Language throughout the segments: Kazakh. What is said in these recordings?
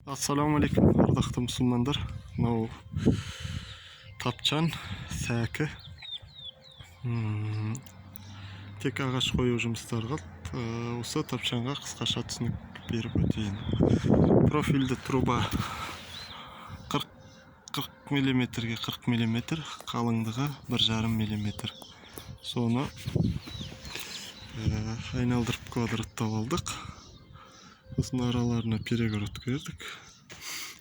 Ассаламу алейкум, ардақты мұсылмандар. Мынау тапчан, сәкі. Тек ағаш қою жұмыстары қалды. Осы тапчанға қысқаша түсінік беріп өтейін. Профильді труба 40 мм-ге 40 мм, қалыңдығы 1,5 мм. Соны айналдырып квадраттап алдық. Сосын араларына перегородка бердік.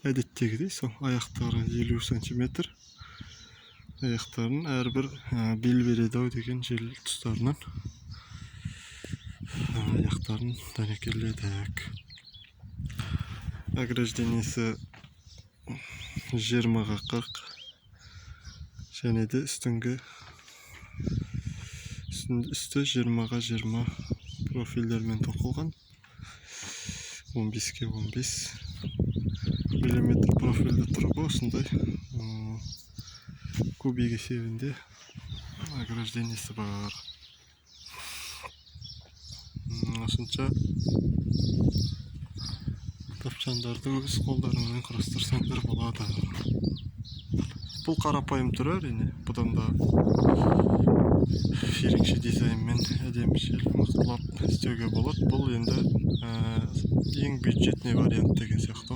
Әдеттегідей сол аяқтары 50 см. Аяқтарын әрбір бел береді ау деген жел тұстарынан аяқтарын дәнекерледік. Ограждениесі 20-ға 40 және де үсті 20-ға 20 профильдермен тоқылған. 15-ге 15 мм профильді труба осындай кубик есебінде ограждениесі бар. Осынша тапчандарды өз қолдарыңмен құрастырсаңдар болады. Бұл қарапайым түрі әрине. Бұдан да ерекше дизайнмен әдемі мықтылап істеуге болады. Бұл енді ең бюджетный вариант деген сияқты.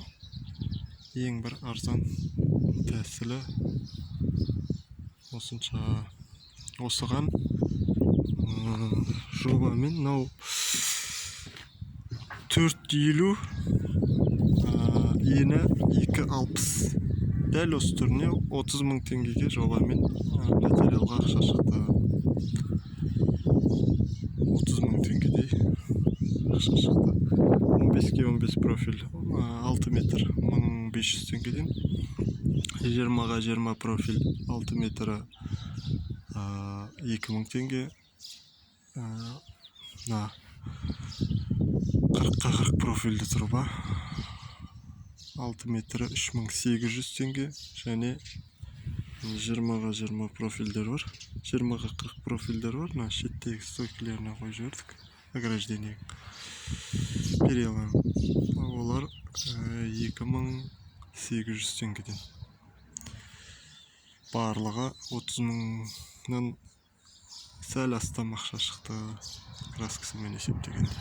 Ең бір арзан тәсілі осынша. Осыған жобамен мынау 450, ені 260. Дәл осы түріне 30 000 теңгеге жобамен материалға ақша шықты. 30 000 теңгедей ақша шықты. 15-ге 15 профиль 6 метр 1500 теңгеден, 20-ға 20 профиль 6 метрі 2000 теңге, 40-ға 40 профильді труба 6 метрі 3800 теңге және 20-ға 20 профильдер бар. 20-ға 40 профильдер бар. Шеттегі стойкілеріне қойып жібердік. Ограждение перияларын. Олар 2800 теңгеден. Барлығы 30 000-нан сәл астам ақша шықты краскасымен есептегенде.